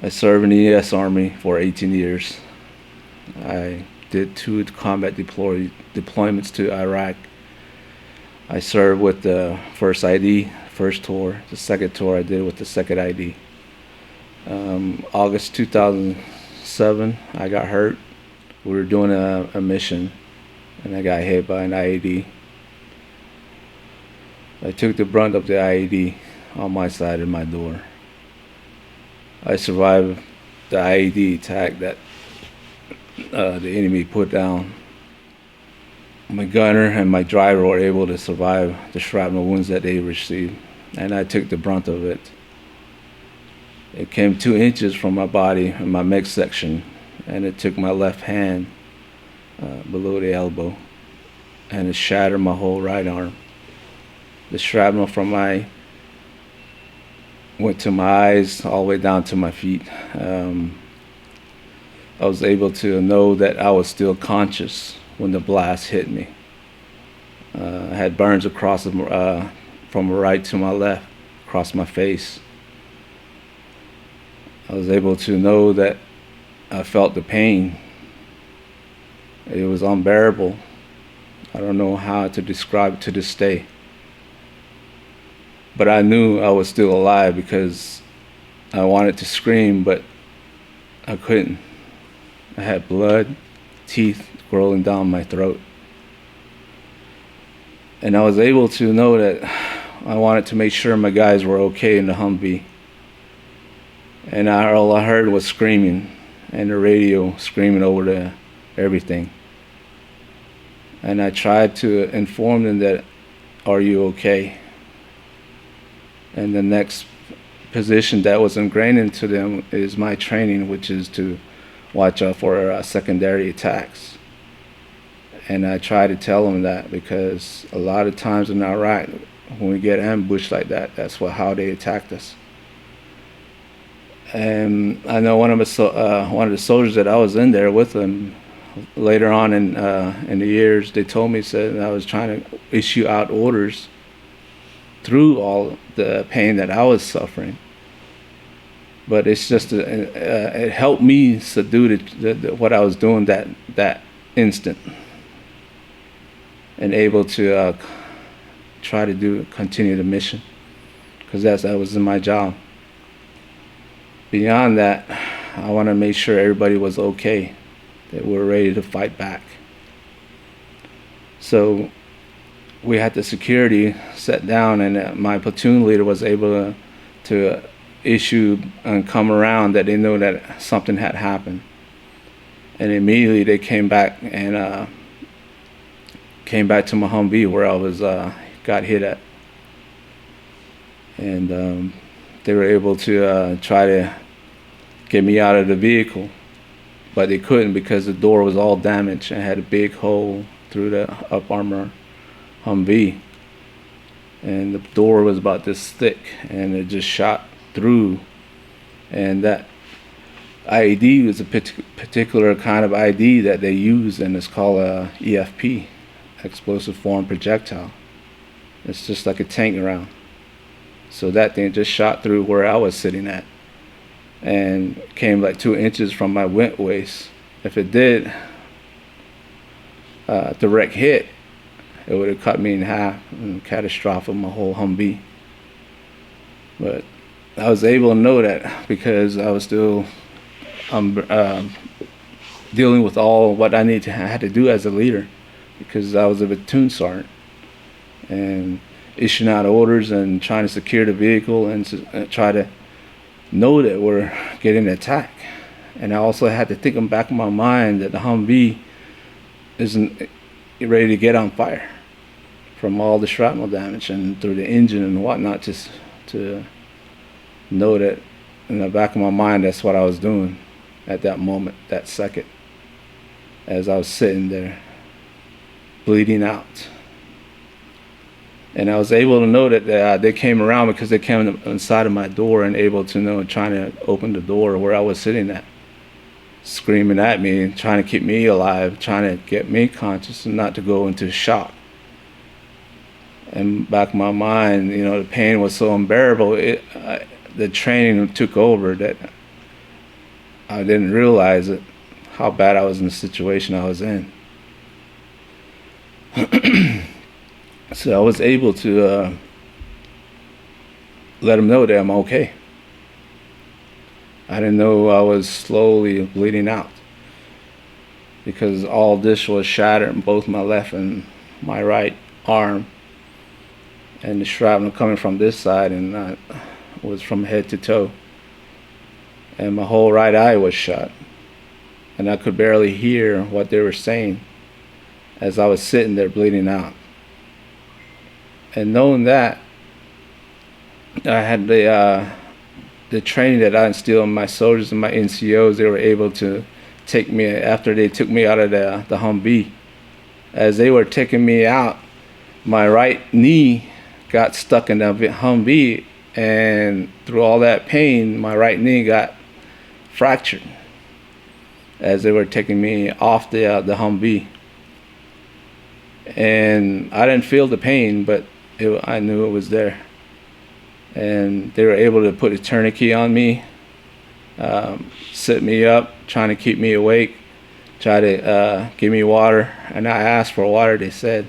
I served in the U.S. Army for 18 years. I did 2 combat deployments to Iraq. I served with the first ID, first tour. The second tour I did with the second ID. August 2007, I got hurt. We were doing a mission, and I got hit by an IED. I took the brunt of the IED on my side of my door. I survived the IED attack that the enemy put down. My gunner and my driver were able to survive the shrapnel wounds that they received, and I took the brunt of it. It came 2 inches from my body in my midsection, and it took my left hand below the elbow, and it shattered my whole right arm. The shrapnel from went to my eyes all the way down to my feet. I was able to know that I was still conscious when the blast hit me. I had burns across from right to my left, across my face. I was able to know that I felt the pain. It was unbearable. I don't know how to describe it to this day. But I knew I was still alive because I wanted to scream, but I couldn't. I had blood, teeth rolling down my throat. And I was able to know that I wanted to make sure my guys were okay in the Humvee. And all I heard was screaming, and the radio screaming over everything. And I tried to inform them that, are you okay? And the next position that was ingrained into them is my training, which is to watch out for secondary attacks. And I try to tell them that because a lot of times in Iraq, when we get ambushed like that, that's how they attacked us. And I know one of the soldiers that I was in there with them later on in the years, they told me, said I was trying to issue out orders through all the pain that I was suffering. But it's just it helped me subdue what I was doing that instant, and able to try to continue the mission, because that was in my job. Beyond that, I want to make sure everybody was okay, that we're ready to fight back. So we had the security set down, and my platoon leader was able to issue and come around that they know that something had happened. And immediately they came back and came back to my Humvee where I was got hit at. And they were able to try to get me out of the vehicle, but they couldn't because the door was all damaged and had a big hole through the up armor Humvee, and the door was about this thick, and it just shot through. And that IED was a particular kind of IED that they use, and it's called a EFP, explosive foreign projectile. It's just like a tank round. So that thing just shot through where I was sitting at, and came like 2 inches from my waist. If it did direct hit, it would have cut me in half and catastrophic my whole Humvee. But I was able to know that because I was still dealing with all what I had to do as a leader, because I was a platoon sergeant and issuing out orders and trying to secure the vehicle and try to know that we're getting attacked. And I also had to think in the back of my mind that the Humvee isn't ready to get on fire from all the shrapnel damage and through the engine and whatnot, just to know that in the back of my mind that's what I was doing at that moment, that second, as I was sitting there bleeding out. And I was able to know that they came around because they came inside of my door and able to know, trying to open the door where I was sitting at, screaming at me, trying to keep me alive, trying to get me conscious and not to go into shock. And back in my mind, the pain was so unbearable. The training took over that I didn't realize it, how bad I was in the situation I was in. So I was able to let them know that I'm okay. I didn't know I was slowly bleeding out because all this was shattered in both my left and my right arm, and the shrapnel coming from this side and was from head to toe, and my whole right eye was shut, and I could barely hear what they were saying as I was sitting there bleeding out. And knowing that, I had the training that I instilled in my soldiers and my NCOs. They were able to take me, after they took me out of the Humvee. As they were taking me out, my right knee got stuck in the Humvee, and through all that pain, my right knee got fractured as they were taking me off the Humvee. And I didn't feel the pain, but I knew it was there. And they were able to put a tourniquet on me, sit me up, trying to keep me awake, try to give me water. And I asked for water, they said,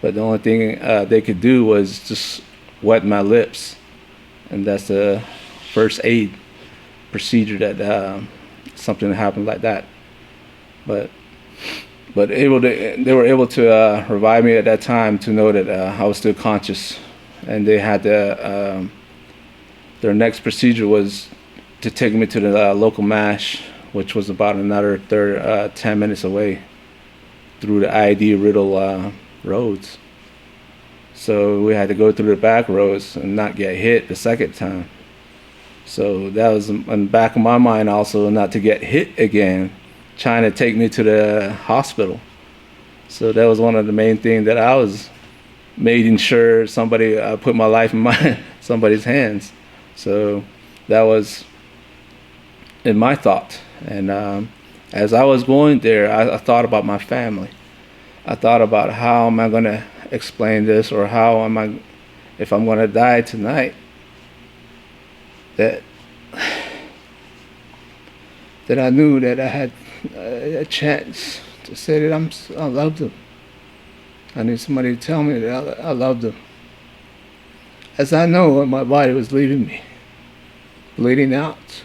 but the only thing they could do was just wet my lips. And that's the first aid procedure that something happened like that. But they were able to revive me at that time to know that I was still conscious. And they had their next procedure was to take me to the local MASH, which was about another 10 minutes away through the IED riddle roads. So we had to go through the back roads and not get hit the second time. So that was in the back of my mind also, not to get hit again, trying to take me to the hospital. So that was one of the main things that I was making sure somebody put my life in somebody's hands. So that was in my thought. And as I was going there, I thought about my family. I thought about how am I going to explain this, or how am I, if I'm going to die tonight, that I knew that I had a chance to say that I loved them. I need somebody to tell me that I loved them. As I know when my body was leaving me, bleeding out.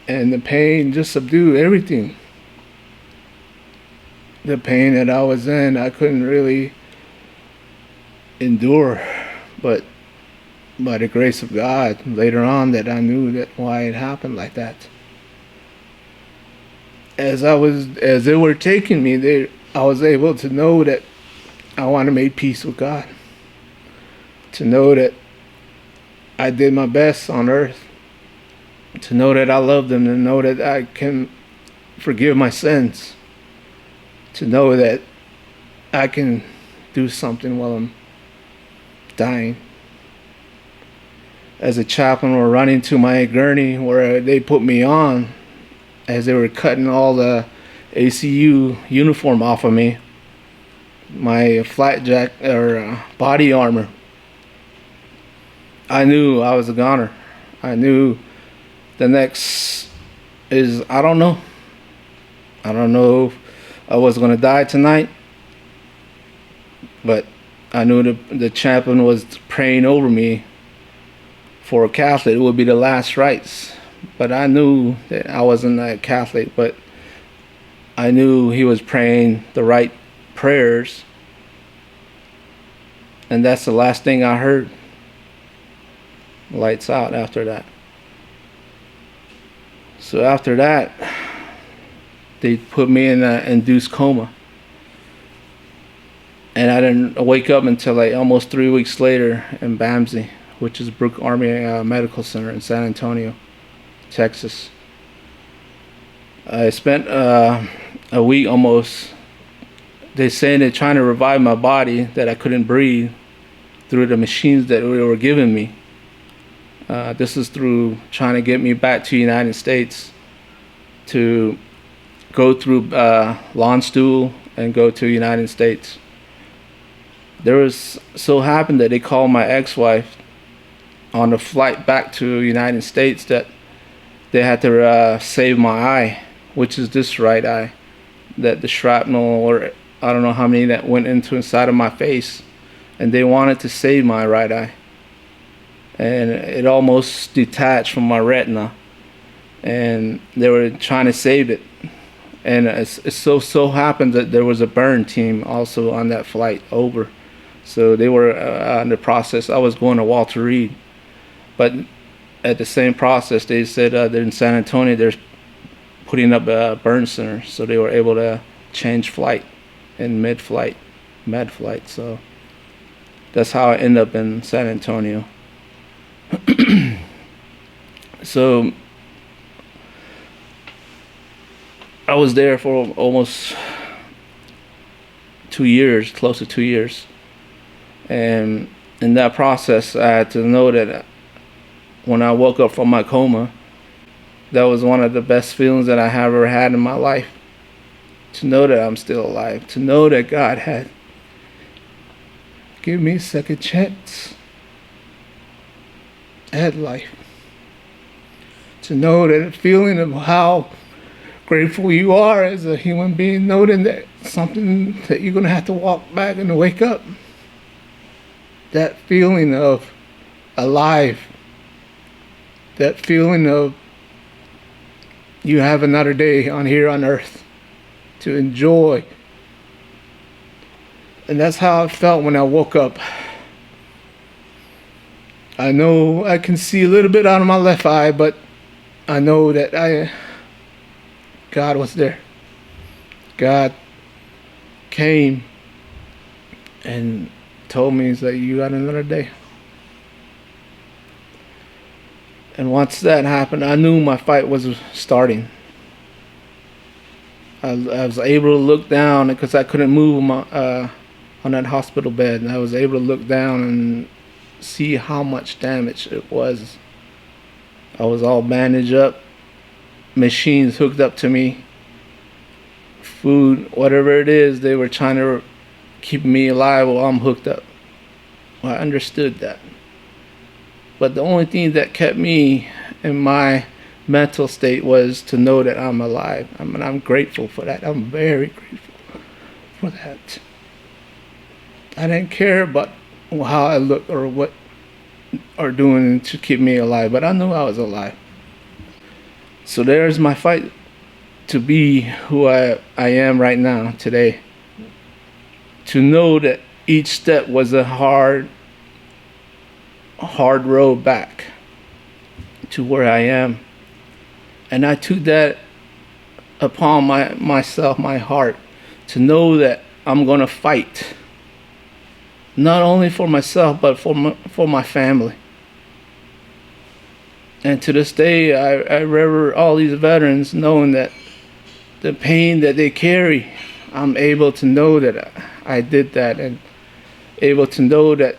And the pain just subdued everything. The pain that I was in, I couldn't really endure. But by the grace of God, later on, that I knew that why it happened like that. As they were taking me, I was able to know that I want to make peace with God. To know that I did my best on earth. To know that I love them, to know that I can forgive my sins. To know that I can do something while I'm dying. As a chaplain, we're running to my gurney where they put me on, as they were cutting all the ACU uniform off of me, my flat jack or body armor. I knew I was a goner. I knew the next is, I don't know. I don't know if I was going to die tonight, but I knew the chaplain was praying over me. For a Catholic, it would be the last rites. But I knew that I wasn't a Catholic, but I knew he was praying the right prayers. And that's the last thing I heard. Lights out after that. So after that, they put me in an induced coma. And I didn't wake up until like almost 3 weeks later in BAMSI, which is Brooke Army Medical Center in San Antonio, Texas. I spent a week almost, they saying they're trying to revive my body, that I couldn't breathe, through the machines that they were giving me. This is through trying to get me back to the United States to go through lawn stool and go to the United States. There was so happened that they called my ex-wife on the flight back to the United States that they had to save my eye, which is this right eye, that the shrapnel, or I don't know how many that went into inside of my face, and they wanted to save my right eye, and it almost detached from my retina, and they were trying to save it. And it so happened that there was a burn team also on that flight over, so they were in the process. I was going to Walter Reed, but at the same process, they said they're in San Antonio, they're putting up a burn center, so they were able to change flight in med flight. So that's how I ended up in San Antonio. So I was there for almost 2 years, close to 2 years. And in that process, I had to know that when I woke up from my coma, that was one of the best feelings that I have ever had in my life. To know that I'm still alive. To know that God had given me a second chance at life. To know that feeling of how grateful you are as a human being, knowing that something that you're going to have to walk back and wake up. That feeling of alive. That feeling of you have another day on here on earth to enjoy. And that's how I felt when I woke up. I know I can see a little bit out of my left eye, but I know that God was there. God came and told me that you got another day. And once that happened, I knew my fight was starting. I was able to look down because I couldn't move on that hospital bed. And I was able to look down and see how much damage it was. I was all bandaged up, machines hooked up to me, food, whatever it is, they were trying to keep me alive while I'm hooked up. Well, I understood that. But the only thing that kept me in my mental state was to know that I'm alive. I'm grateful for that. I'm very grateful for that. I didn't care about how I looked or what are doing to keep me alive, but I knew I was alive. So there's my fight to be who I am right now, today. To know that each step was a hard road back to where I am. And I took that upon myself, my heart, to know that I'm going to fight. Not only for myself, but for my family. And to this day, I revere all these veterans, knowing that the pain that they carry, I'm able to know that I did that, and able to know that,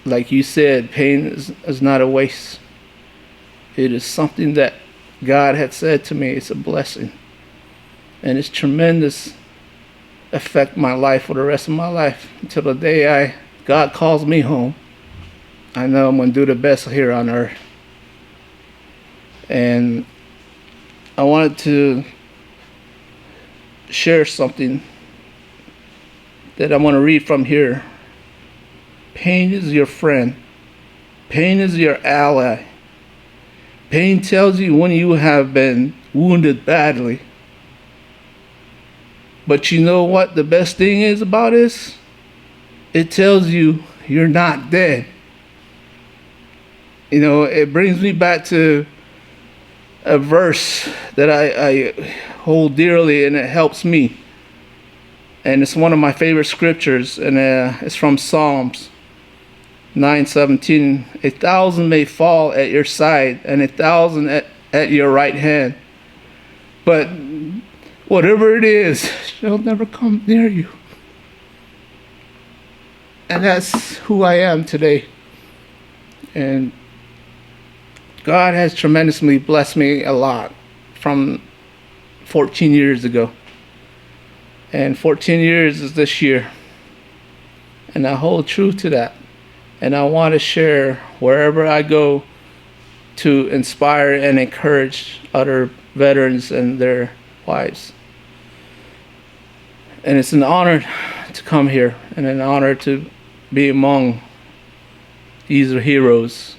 like you said, pain is not a waste. It is something that God had said to me. It's a blessing. And it's tremendous affect my life for the rest of my life until the day God calls me home. I know I'm going to do the best here on earth. And I wanted to share something that I want to read from here. Pain is your friend. Pain is your ally. Pain tells you when you have been wounded badly. But you know what the best thing is about this? It tells you you're not dead. You know, it brings me back to a verse that I hold dearly, and it helps me. And it's one of my favorite scriptures, and it's from Psalms 9:17. 1,000 may fall at your side, and 1,000 at your right hand, but whatever it is shall never come near you. And that's who I am today. And God has tremendously blessed me a lot from 14 years ago. And 14 years is this year. And I hold true to that. And I want to share wherever I go to inspire and encourage other veterans and their wives. And it's an honor to come here and an honor to be among these heroes